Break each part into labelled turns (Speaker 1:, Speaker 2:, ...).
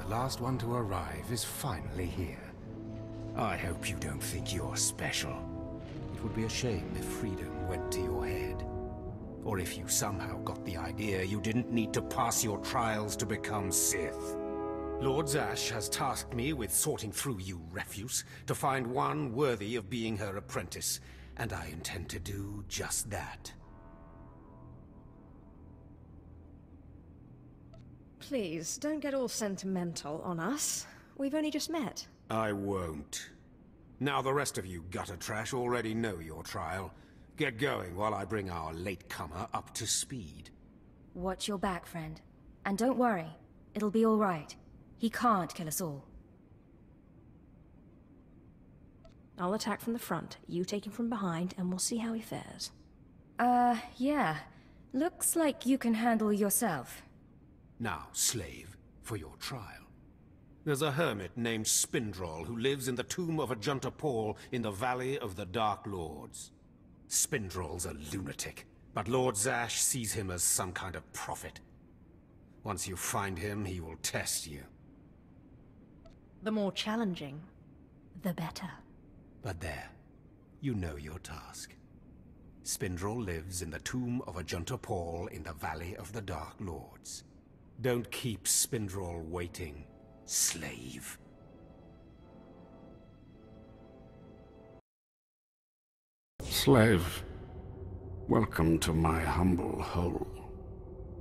Speaker 1: the last one to arrive, is finally here. I hope you don't think you're special. It would be a shame if freedom went to your head. Or if you somehow got the idea you didn't need to pass your trials to become Sith. Lord Zash has tasked me with sorting through you refuse to find one worthy of being her apprentice, and I intend to do just that.
Speaker 2: Please, don't get all sentimental on us. We've only just met.
Speaker 1: I won't. Now the rest of you gutter trash already know your trial. Get going while I bring our latecomer up to speed.
Speaker 3: Watch your back, friend. And don't worry, it'll be all right. He can't kill us all.
Speaker 2: I'll attack from the front, you take him from behind, and we'll see how he fares.
Speaker 3: Yeah. Looks like you can handle yourself.
Speaker 1: Now, slave, for your trial. There's a hermit named Spindrol who lives in the tomb of Ajunta Paul in the Valley of the Dark Lords. Spindrol's a lunatic, but Lord Zash sees him as some kind of prophet. Once you find him, he will test you.
Speaker 2: The more challenging, the better.
Speaker 1: But there, you know your task. Spindrol lives in the tomb of Ajunta Paul in the Valley of the Dark Lords. Don't keep Spindrol waiting, slave.
Speaker 4: Slave, welcome to my humble hole.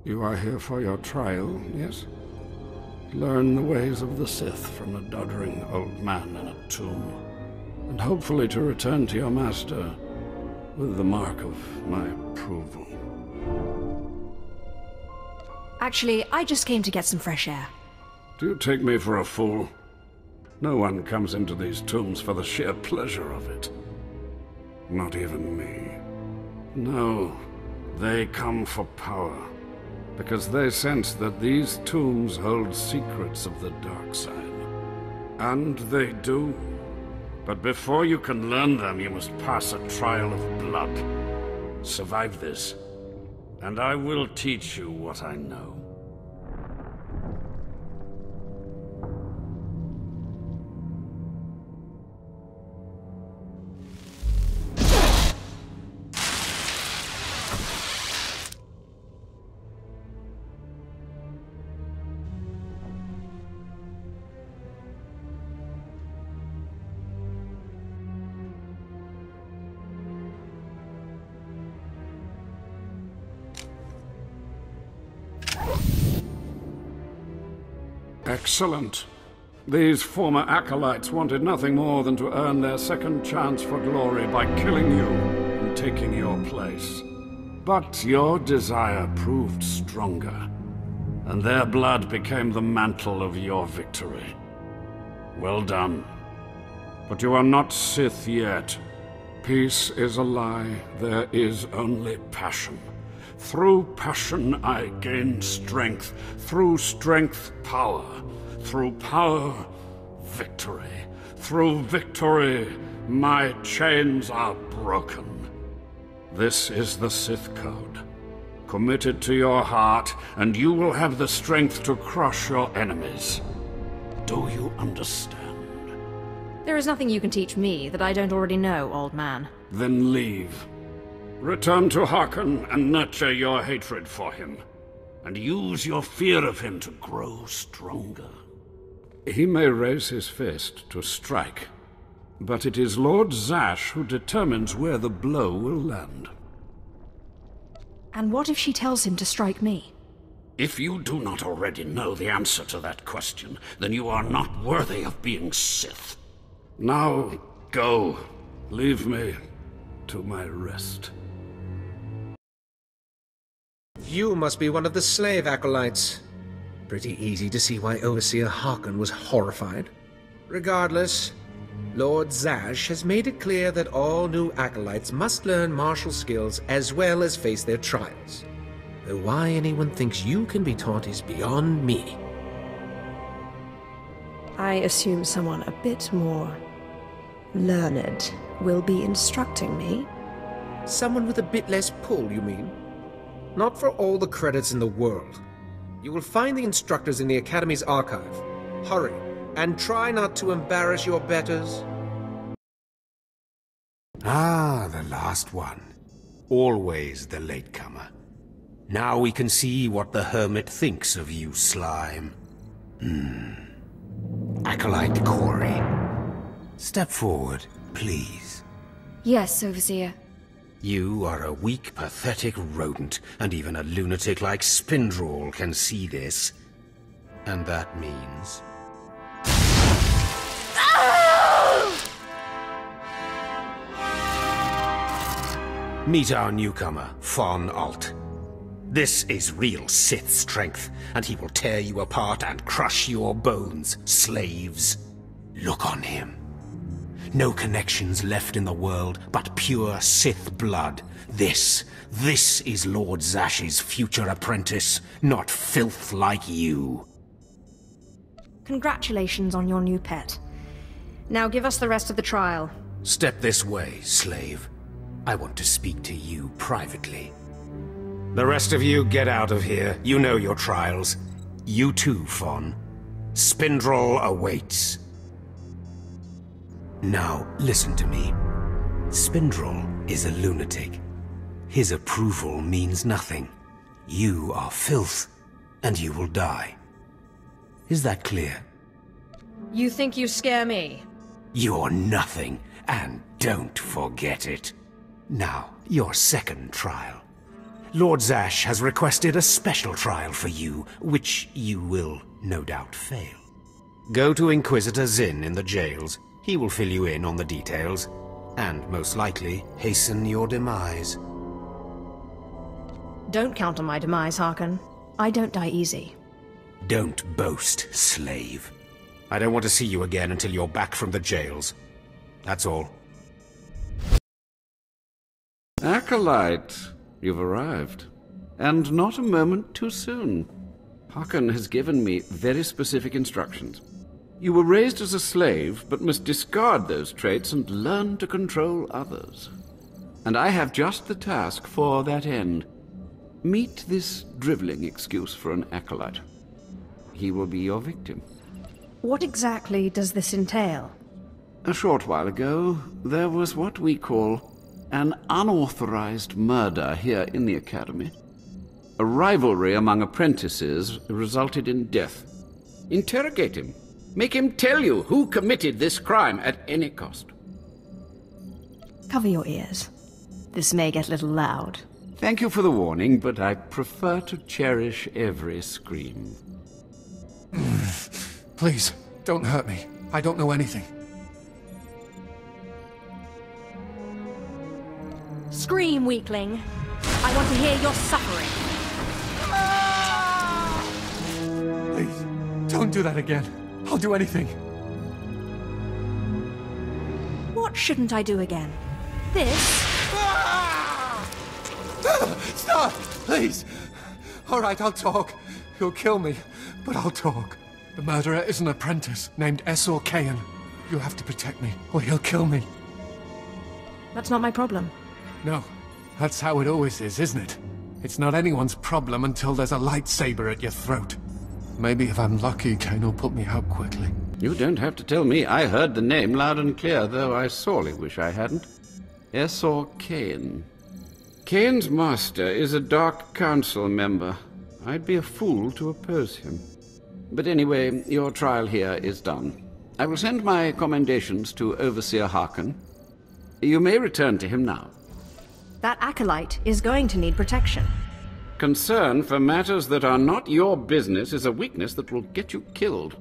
Speaker 4: You are here for your trial, yes? Learn the ways of the Sith from a doddering old man in a tomb, and hopefully to return to your master with the mark of my approval.
Speaker 2: Actually, I just came to get some fresh air.
Speaker 4: Do you take me for a fool? No one comes into these tombs for the sheer pleasure of it. Not even me. No, they come for power, because they sense that these tombs hold secrets of the dark side. And they do. But before you can learn them, you must pass a trial of blood. Survive this, and I will teach you what I know. Excellent. These former acolytes wanted nothing more than to earn their second chance for glory by killing you and taking your place. But your desire proved stronger, and their blood became the mantle of your victory. Well done. But you are not Sith yet. Peace is a lie. There is only passion. Through passion I gain strength. Through strength, power. Through power, victory. Through victory, my chains are broken. This is the Sith Code. Commit it to your heart, and you will have the strength to crush your enemies. Do you understand?
Speaker 2: There is nothing you can teach me that I don't already know, old man.
Speaker 4: Then leave. Return to Harkon and nurture your hatred for him. And use your fear of him to grow stronger. He may raise his fist to strike, but it is Lord Zash who determines where the blow will land.
Speaker 2: And what if she tells him to strike me?
Speaker 4: If you do not already know the answer to that question, then you are not worthy of being Sith. Now, go. Leave me to my rest.
Speaker 5: You must be one of the slave acolytes. Pretty easy to see why Overseer Harkon was horrified. Regardless, Lord Zash has made it clear that all new acolytes must learn martial skills as well as face their trials. Though why anyone thinks you can be taught is beyond me.
Speaker 2: I assume someone a bit more learned will be instructing me.
Speaker 5: Someone with a bit less pull, you mean? Not for all the credits in the world. You will find the instructors in the Academy's archive. Hurry, and try not to embarrass your betters.
Speaker 1: Ah, the last one. Always the latecomer. Now we can see what the Hermit thinks of you, slime. Acolyte Corey. Step forward, please.
Speaker 3: Yes, Overseer.
Speaker 1: You are a weak, pathetic rodent, and even a lunatic like Spindrel can see this. And that means... Meet our newcomer, Von Alt. This is real Sith strength, and he will tear you apart and crush your bones, slaves. Look on him. No connections left in the world, but pure Sith blood. This is Lord Zash's future apprentice, not filth like you.
Speaker 2: Congratulations on your new pet. Now give us the rest of the trial.
Speaker 1: Step this way, slave. I want to speak to you privately. The rest of you get out of here. You know your trials. You too, Von. Spindrel awaits. Now, listen to me. Spindrel is a lunatic. His approval means nothing. You are filth, and you will die. Is that clear?
Speaker 2: You think you scare me?
Speaker 1: You're nothing, and don't forget it. Now, your second trial. Lord Zash has requested a special trial for you, which you will no doubt fail. Go to Inquisitor Zin in the jails. He will fill you in on the details, and most likely hasten your demise.
Speaker 2: Don't count on my demise, Harkon. I don't die easy.
Speaker 1: Don't boast, slave. I don't want to see you again until you're back from the jails. That's all.
Speaker 4: Acolyte, you've arrived. And not a moment too soon. Harkon has given me very specific instructions. You were raised as a slave, but must discard those traits and learn to control others. And I have just the task for that end. Meet this drivelling excuse for an acolyte. He will be your victim.
Speaker 2: What exactly does this entail?
Speaker 4: A short while ago, there was what we call an unauthorized murder here in the Academy. A rivalry among apprentices resulted in death. Interrogate him. Make him tell you who committed this crime at any cost.
Speaker 2: Cover your ears. This may get a little loud.
Speaker 4: Thank you for the warning, but I prefer to cherish every scream.
Speaker 6: Please, don't hurt me. I don't know anything.
Speaker 2: Scream, weakling. I want to hear your suffering.
Speaker 6: Please, don't do that again. I'll do anything.
Speaker 2: What shouldn't I do again? This?
Speaker 6: Stop! Please! All right, I'll talk. You'll kill me, but I'll talk. The murderer is an apprentice named Esor Kayan. You have to protect me, or he'll kill me.
Speaker 2: That's not my problem.
Speaker 6: No, that's how it always is, isn't it? It's not anyone's problem until there's a lightsaber at your throat. Maybe if I'm lucky, Kain will put me out quickly.
Speaker 4: You don't have to tell me. I heard the name loud and clear, though I sorely wish I hadn't. Esor Kain. Kain's master is a Dark Council member. I'd be a fool to oppose him. But anyway, your trial here is done. I will send my commendations to Overseer Harkon. You may return to him now.
Speaker 2: That acolyte is going to need protection.
Speaker 4: Concern for matters that are not your business is a weakness that will get you killed.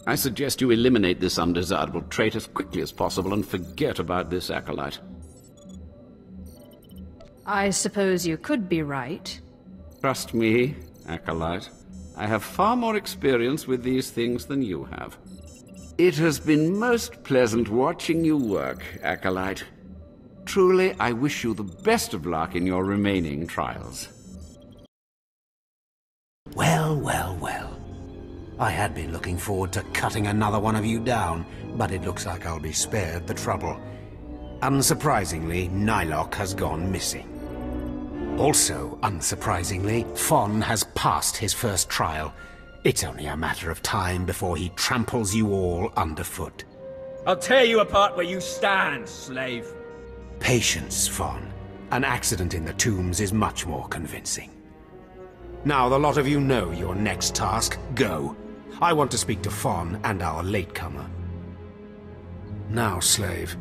Speaker 4: I suggest you eliminate this undesirable trait as quickly as possible and forget about this acolyte.
Speaker 2: I suppose you could be right.
Speaker 4: Trust me, acolyte. I have far more experience with these things than you have. It has been most pleasant watching you work, acolyte. Truly, I wish you the best of luck in your remaining trials.
Speaker 1: Well, well, well. I had been looking forward to cutting another one of you down, but it looks like I'll be spared the trouble. Unsurprisingly, Nylock has gone missing. Also, unsurprisingly, Fon has passed his first trial. It's only a matter of time before he tramples you all underfoot.
Speaker 7: I'll tear you apart where you stand, slave.
Speaker 1: Patience, Fawn. An accident in the tombs is much more convincing. Now the lot of you know your next task. Go. I want to speak to Fawn and our latecomer. Now, slave.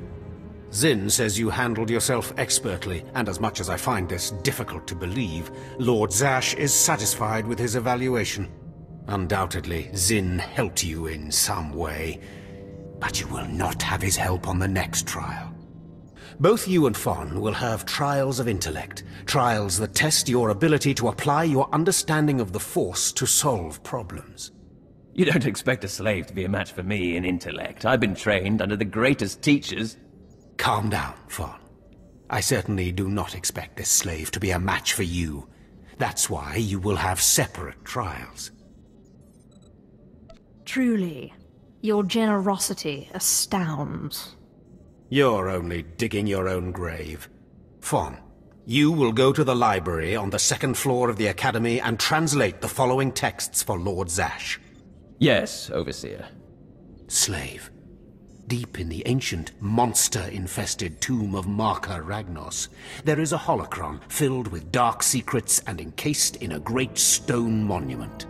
Speaker 1: Zin says you handled yourself expertly, and as much as I find this difficult to believe, Lord Zash is satisfied with his evaluation. Undoubtedly, Zin helped you in some way, but you will not have his help on the next trial. Both you and Fawn will have trials of intellect, trials that test your ability to apply your understanding of the Force to solve problems.
Speaker 7: You don't expect a slave to be a match for me in intellect. I've been trained under the greatest teachers.
Speaker 1: Calm down, Fawn. I certainly do not expect this slave to be a match for you. That's why you will have separate trials.
Speaker 2: Truly, your generosity astounds.
Speaker 1: You're only digging your own grave. Fawn, you will go to the library on the second floor of the Academy and translate the following texts for Lord Zash.
Speaker 7: Yes, Overseer.
Speaker 1: Slave. Deep in the ancient, monster-infested tomb of Marka Ragnos, there is a holocron filled with dark secrets and encased in a great stone monument.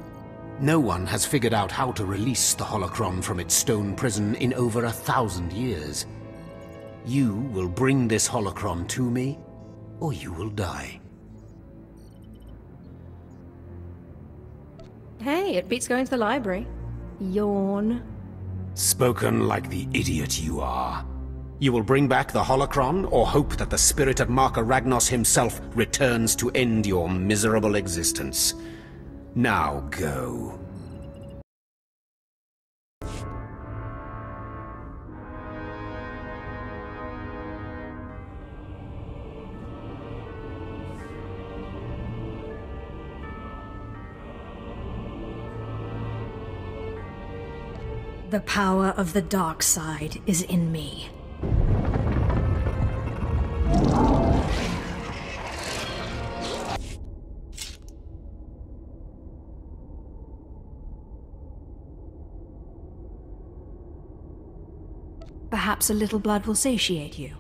Speaker 1: No one has figured out how to release the holocron from its stone prison in over 1,000 years. You will bring this holocron to me, or you will die.
Speaker 2: Hey, it beats going to the library. Yawn.
Speaker 1: Spoken like the idiot you are. You will bring back the holocron, or hope that the spirit of Marka Ragnos himself returns to end your miserable existence. Now go.
Speaker 2: The power of the dark side is in me. Perhaps a little blood will satiate you.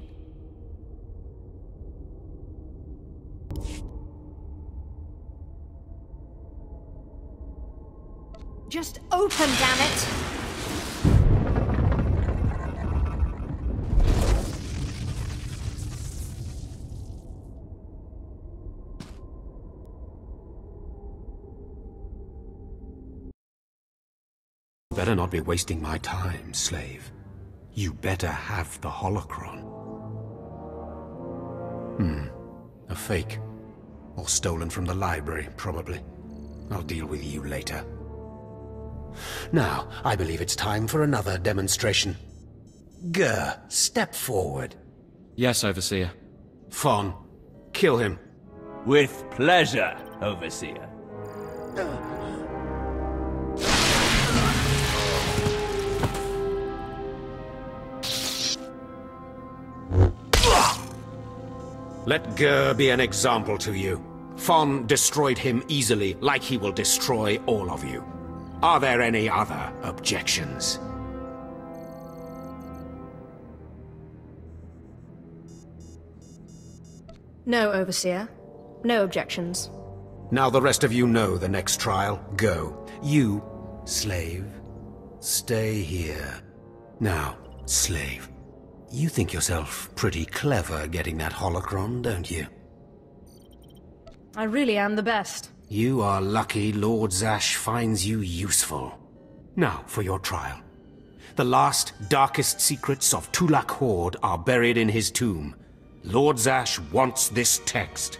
Speaker 2: Just open, damn it!
Speaker 1: Better not be wasting my time, slave. You better have the holocron. A fake. Or stolen from the library, probably. I'll deal with you later. Now, I believe it's time for another demonstration. Gur, step forward.
Speaker 8: Yes, Overseer.
Speaker 1: Fawn, kill him.
Speaker 7: With pleasure, Overseer.
Speaker 1: Let Gur be an example to you. Fawn destroyed him easily, like he will destroy all of you. Are there any other objections?
Speaker 2: No, Overseer. No objections.
Speaker 1: Now the rest of you know the next trial. Go. You, slave, stay here. Now, slave, you think yourself pretty clever getting that holocron, don't you?
Speaker 2: I really am the best.
Speaker 1: You are lucky Lord Zash finds you useful. Now for your trial. The last, darkest secrets of Tulak Horde are buried in his tomb. Lord Zash wants this text.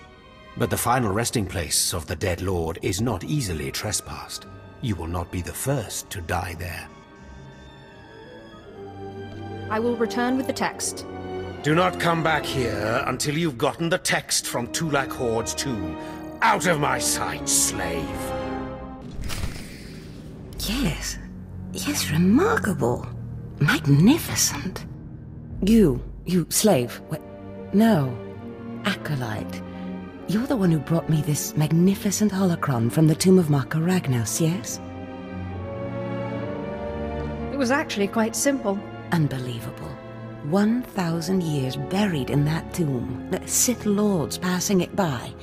Speaker 1: But the final resting place of the dead lord is not easily trespassed. You will not be the first to die there.
Speaker 2: I will return with the text.
Speaker 1: Do not come back here until you've gotten the text from Tulak Horde's tomb. Out of my sight, slave!
Speaker 9: Yes. Yes, remarkable. Magnificent. You, slave. No. Acolyte. You're the one who brought me this magnificent holocron from the tomb of Marka Ragnos, yes?
Speaker 2: was actually quite simple.
Speaker 9: Unbelievable. 1,000 years buried in that tomb, the Sith Lords passing it by,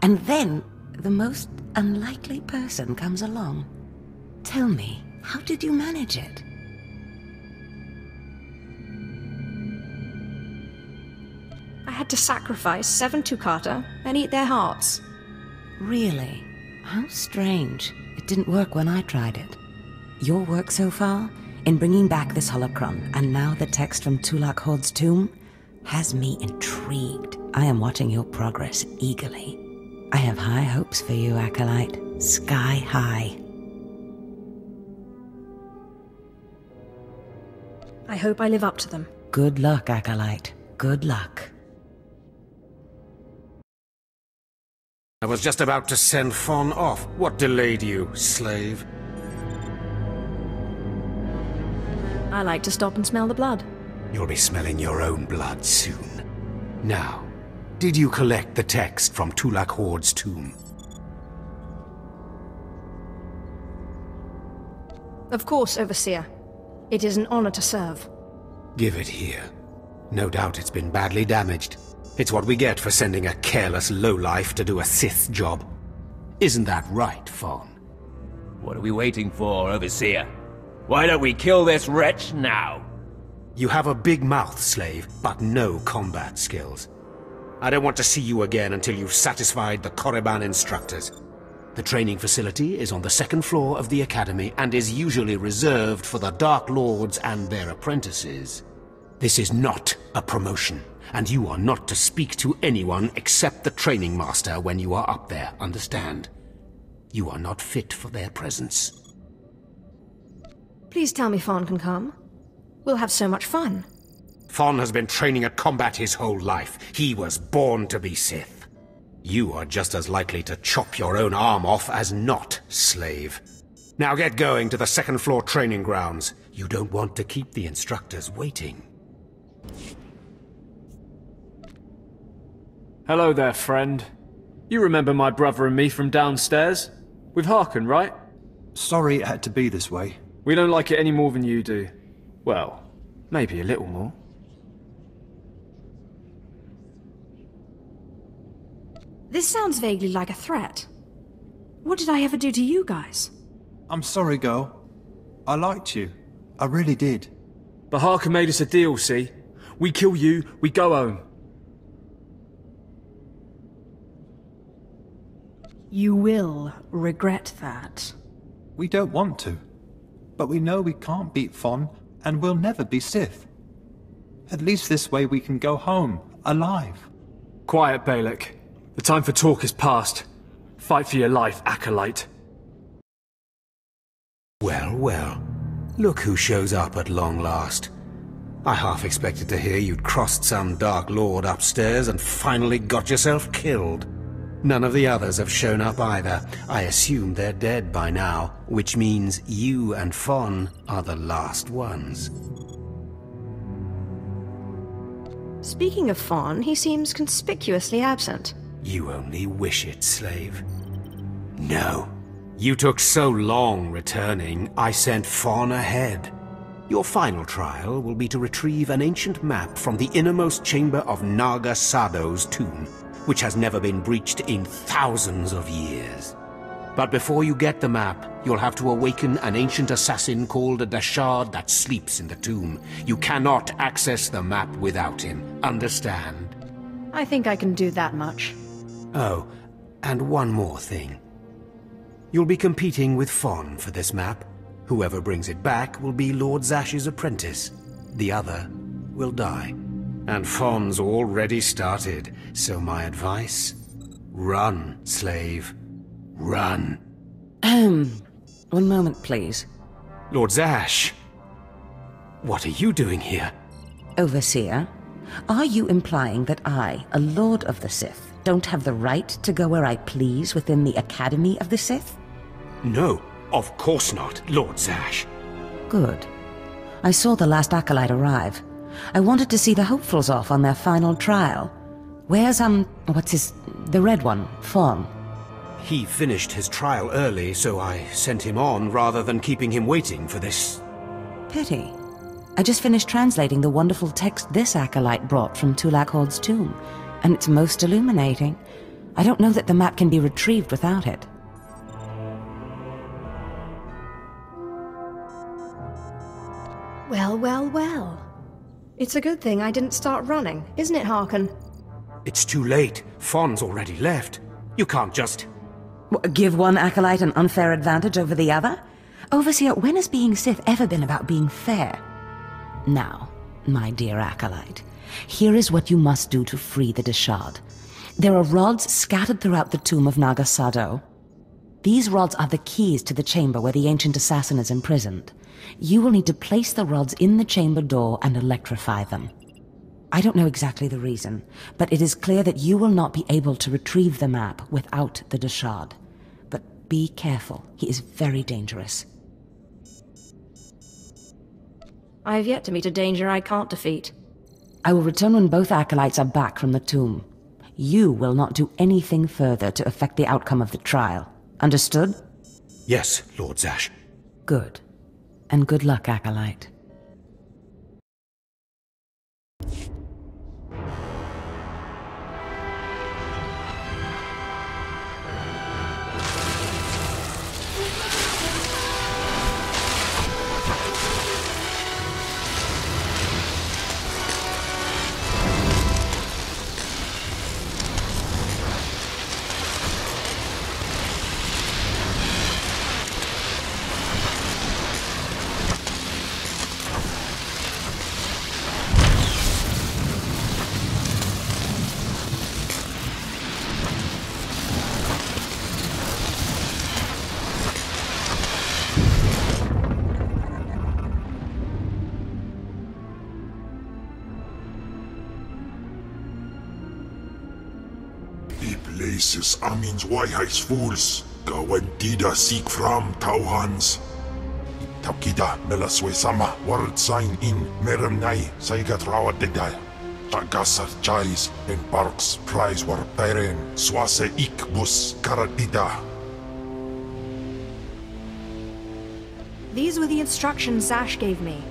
Speaker 9: and then the most unlikely person comes along. Tell me, how did you manage it?
Speaker 2: I had to sacrifice 7 Tukata and eat their hearts.
Speaker 9: Really? How strange. It didn't work when I tried it. Your work so far, in bringing back this holocron, and now the text from Tulak Horde's tomb, has me intrigued. I am watching your progress eagerly. I have high hopes for you, Acolyte. Sky high.
Speaker 2: I hope I live up to them.
Speaker 9: Good luck, Acolyte. Good luck.
Speaker 1: I was just about to send Fawn off. What delayed you, slave?
Speaker 2: I like to stop and smell the blood.
Speaker 1: You'll be smelling your own blood soon. Now, did you collect the text from Tulak Horde's tomb?
Speaker 2: Of course, Overseer. It is an honor to serve.
Speaker 1: Give it here. No doubt it's been badly damaged. It's what we get for sending a careless lowlife to do a Sith job. Isn't that right, Fawn?
Speaker 7: What are we waiting for, Overseer? Why don't we kill this wretch now?
Speaker 1: You have a big mouth, slave, but no combat skills. I don't want to see you again until you've satisfied the Korriban instructors. The training facility is on the 2nd floor of the Academy and is usually reserved for the Dark Lords and their apprentices. This is not a promotion, and you are not to speak to anyone except the training master when you are up there, understand? You are not fit for their presence.
Speaker 2: Please tell me Fawn can come. We'll have so much fun.
Speaker 1: Fawn has been training at combat his whole life. He was born to be Sith. You are just as likely to chop your own arm off as not, slave. Now get going to the 2nd floor training grounds. You don't want to keep the instructors waiting.
Speaker 8: Hello there, friend. You remember my brother and me from downstairs? With Harkon, right?
Speaker 10: Sorry it had to be this way.
Speaker 8: We don't like it any more than you do. Well, maybe a little more.
Speaker 2: This sounds vaguely like a threat. What did I ever do to you guys?
Speaker 10: I'm sorry, girl. I liked you. I really did.
Speaker 8: But Harkon made us a deal, see? We kill you, we go home.
Speaker 2: You will regret that.
Speaker 10: We don't want to. But we know we can't beat Fawn, and we'll never be Sith. At least this way we can go home, alive.
Speaker 8: Quiet, Balak. The time for talk is past. Fight for your life, Acolyte.
Speaker 1: Well, well. Look who shows up at long last. I half expected to hear you'd crossed some Dark Lord upstairs and finally got yourself killed. None of the others have shown up either. I assume they're dead by now, which means you and Fawn are the last ones.
Speaker 2: Speaking of Fawn, he seems conspicuously absent.
Speaker 1: You only wish it, slave. No. You took so long returning, I sent Fawn ahead. Your final trial will be to retrieve an ancient map from the innermost chamber of Naga Sado's tomb, which has never been breached in thousands of years. But before you get the map, you'll have to awaken an ancient assassin called a Dashard that sleeps in the tomb. You cannot access the map without him, understand?
Speaker 2: I think I can do that much.
Speaker 1: Oh, and one more thing. You'll be competing with Fawn for this map. Whoever brings it back will be Lord Zash's apprentice. The other will die. And Fawn's already started, so my advice? Run, slave. Run.
Speaker 9: One moment, please.
Speaker 1: Lord Zash! What are you doing here?
Speaker 9: Overseer, are you implying that I, a Lord of the Sith, don't have the right to go where I please within the Academy of the Sith?
Speaker 1: No, of course not, Lord Zash.
Speaker 9: Good. I saw the last Acolyte arrive. I wanted to see the hopefuls off on their final trial. Where's, the red one, Fawn?
Speaker 1: He finished his trial early, so I sent him on rather than keeping him waiting for this
Speaker 9: Pity. I just finished translating the wonderful text this acolyte brought from Tulak Hord's tomb, and it's most illuminating. I don't know that the map can be retrieved without it.
Speaker 2: Well, well, well. It's a good thing I didn't start running, isn't it, Harkon?
Speaker 1: It's too late. Fawn's already left. You can't just...
Speaker 9: Give one acolyte an unfair advantage over the other? Overseer, when has being Sith ever been about being fair? Now, my dear acolyte, here is what you must do to free the Deshard. There are rods scattered throughout the tomb of Naga Sado. These rods are the keys to the chamber where the ancient assassin is imprisoned. You will need to place the rods in the chamber door and electrify them. I don't know exactly the reason, but it is clear that you will not be able to retrieve the map without the Deshard. But be careful, he is very dangerous.
Speaker 2: I have yet to meet a danger I can't defeat.
Speaker 9: I will return when both acolytes are back from the tomb. You will not do anything further to affect the outcome of the trial. Understood?
Speaker 1: Yes, Lord Zash.
Speaker 9: Good. And good luck, acolyte.
Speaker 11: Places amins wayhais fools, gawantida seek from Tauhans. Taukida melaswe sama word sign in meremnai saigat rawat dedal. Tagasar charis en parks prize war peren swase ik bus karatida.
Speaker 2: These were the instructions Zash gave me.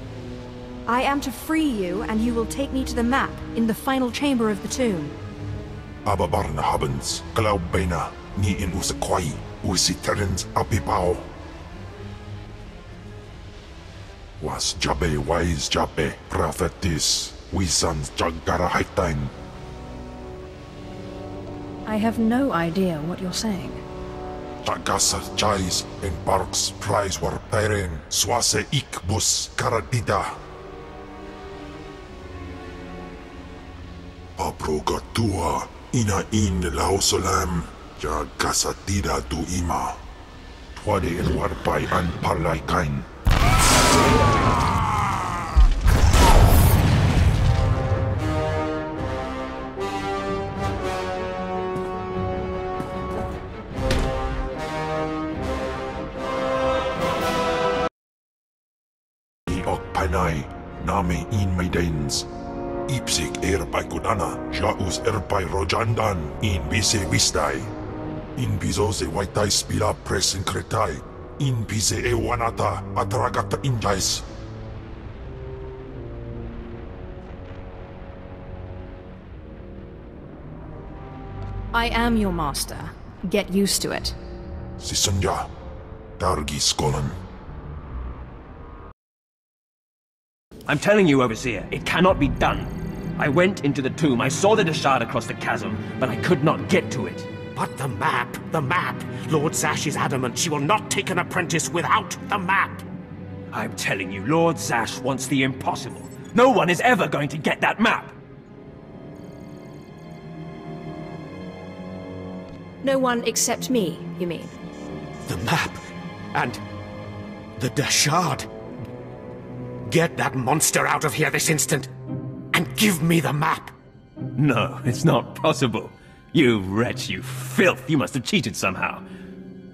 Speaker 2: I am to free you, and you will take me to the map in the final chamber of the tomb.
Speaker 11: Ababarna habens, Glaubena, ni in usakwai, usiterens apipao. Was Jabe wise Jabe, prophetess, wisans jagara haitain.
Speaker 2: I have no idea what you're saying.
Speaker 11: Tagasar charis en parks prize war peren, swase ik bus karatida. Paprogatua. Ina in lausolam, ja gasatida tu ima. Twade en warpai an parlay kain. Iok panay, name in maidens. Ipsik erpai kudana, jaus erpai rojandan, in bise wistai. In bizose waitai spila presen kretai, in bise ewanata atragata injais.
Speaker 2: I am your master. Get used to it.
Speaker 11: Sisunja, Dargi Skolan.
Speaker 7: I'm telling you, Overseer, it cannot be done. I went into the tomb, I saw the Deshard across the chasm, but I could not get to it.
Speaker 1: But the map, the map! Lord Zash is adamant she will not take an apprentice without the map!
Speaker 7: I'm telling you, Lord Zash wants the impossible. No one is ever going to get that map!
Speaker 2: No one except me, you mean?
Speaker 1: The map! And... the Deshard! Get that monster out of here this instant! And give me the map!
Speaker 7: No, it's not possible. You wretch, you filth, you must have cheated somehow.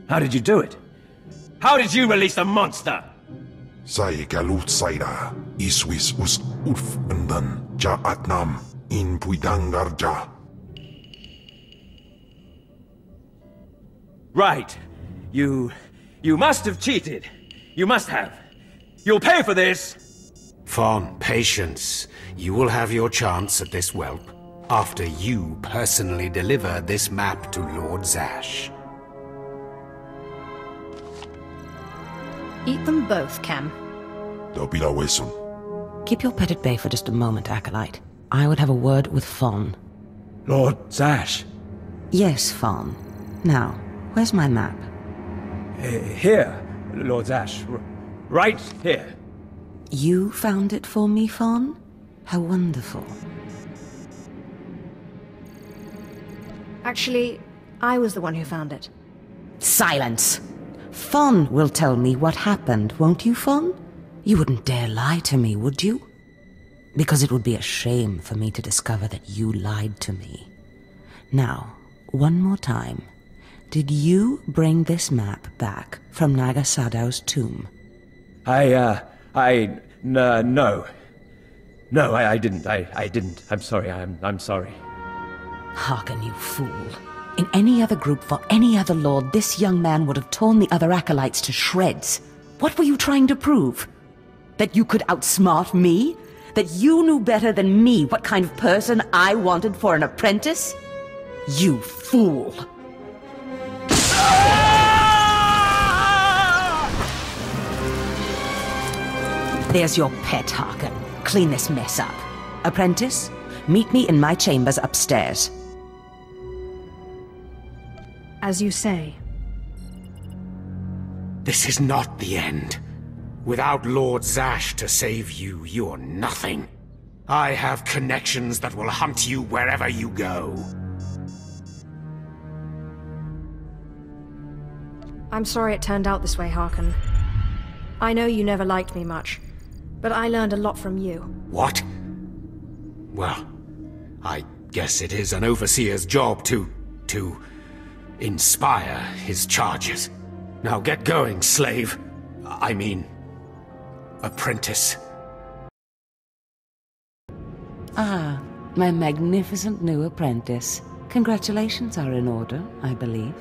Speaker 7: How did you do it? How did you release the monster?
Speaker 11: Sai galut saira, iswis us urf endan, ja atnam, in puidangarja.
Speaker 7: Right. You must have cheated. You must have. You'll pay for this!
Speaker 1: Fawn, patience. You will have your chance at this whelp after you personally deliver this map to Lord Zash.
Speaker 2: Eat them both, Cam.
Speaker 11: Dobila Wesun.
Speaker 9: Keep your pet at bay for just a moment, Acolyte. I would have a word with Fawn.
Speaker 7: Lord Zash.
Speaker 9: Yes, Fawn. Now, where's my map?
Speaker 7: Here, Lord Zash. Right here.
Speaker 9: You found it for me, Fawn? How wonderful.
Speaker 2: Actually, I was the one who found it.
Speaker 9: Silence! Fawn will tell me what happened, won't you, Fawn? You wouldn't dare lie to me, would you? Because it would be a shame for me to discover that you lied to me. Now, one more time. Did you bring this map back from Nagasadow's tomb?
Speaker 7: No. No, I didn't. I didn't. I'm sorry. I'm sorry.
Speaker 9: Hearken, you fool. In any other group for any other lord, this young man would have torn the other acolytes to shreds. What were you trying to prove? That you could outsmart me? That you knew better than me what kind of person I wanted for an apprentice? You fool! There's your pet, Harkin. Clean this mess up. Apprentice, meet me in my chambers upstairs.
Speaker 2: As you say.
Speaker 1: This is not the end. Without Lord Zash to save you, you're nothing. I have connections that will hunt you wherever you go.
Speaker 2: I'm sorry it turned out this way, Harkin. I know you never liked me much, but I learned a lot from you.
Speaker 1: What? Well, I guess it is an overseer's job to inspire his charges. Now get going, slave. I mean, apprentice.
Speaker 9: Ah, my magnificent new apprentice. Congratulations are in order, I believe.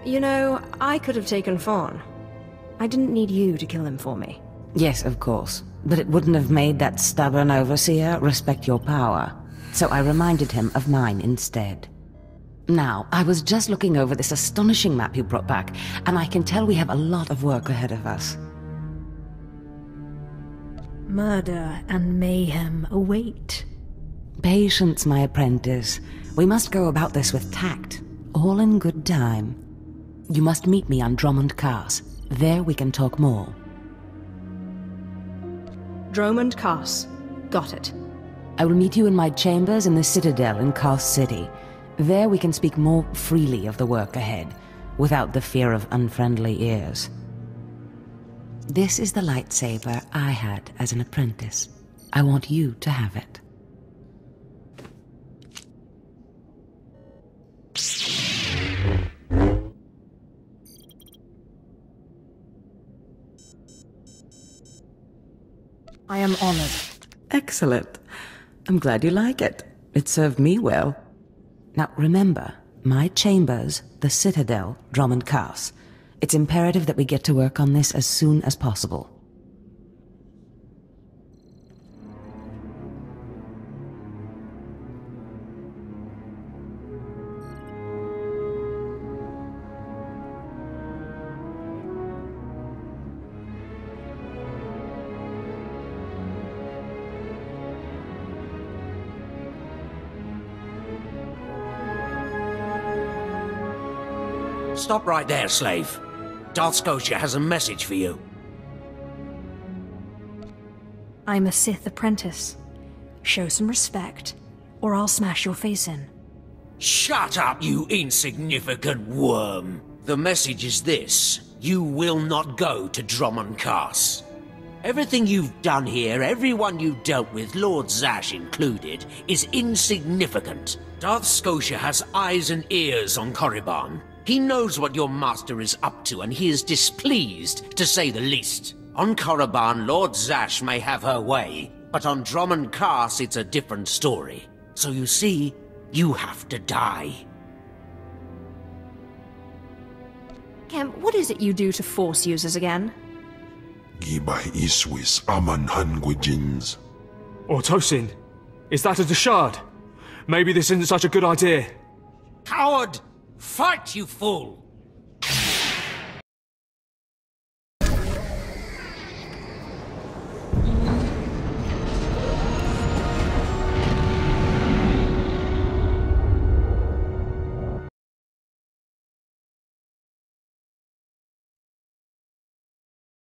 Speaker 2: You know, I could have taken Fawn. I didn't need you to kill him for me.
Speaker 9: Yes, of course. But it wouldn't have made that stubborn overseer respect your power. So I reminded him of mine instead. Now, I was just looking over this astonishing map you brought back, and I can tell we have a lot of work ahead of us.
Speaker 2: Murder and mayhem await.
Speaker 9: Patience, my apprentice. We must go about this with tact, all in good time. You must meet me on Drummond Cars. There we can talk more.
Speaker 2: Drummond Cars. Got it.
Speaker 9: I will meet you in my chambers in the Citadel in Kars City. There we can speak more freely of the work ahead, without the fear of unfriendly ears. This is the lightsaber I had as an apprentice. I want you to have it.
Speaker 2: I am honored.
Speaker 9: Excellent. I'm glad you like it. It served me well. Now remember, my chambers, the Citadel, Drummond Cars. It's imperative that we get to work on this as soon as possible.
Speaker 12: Stop right there, slave. Darth Scotia has a message for you.
Speaker 2: I'm a Sith apprentice. Show some respect, or I'll smash your face in.
Speaker 12: Shut up, you insignificant worm. The message is this. You will not go to Drummond Cars. Everything you've done here, everyone you've dealt with, Lord Zash included, is insignificant. Darth Scotia has eyes and ears on Korriban. He knows what your master is up to, and he is displeased, to say the least. On Korriban, Lord Zash may have her way, but on Drummond Cars it's a different story. So you see, You have to die.
Speaker 2: Kemp, what is it you do to Force users again?
Speaker 11: Gibay iswis aman hangwijins.
Speaker 8: Tosin, is that a Deshard? Maybe this isn't such a good idea.
Speaker 12: Coward! Fight, you fool!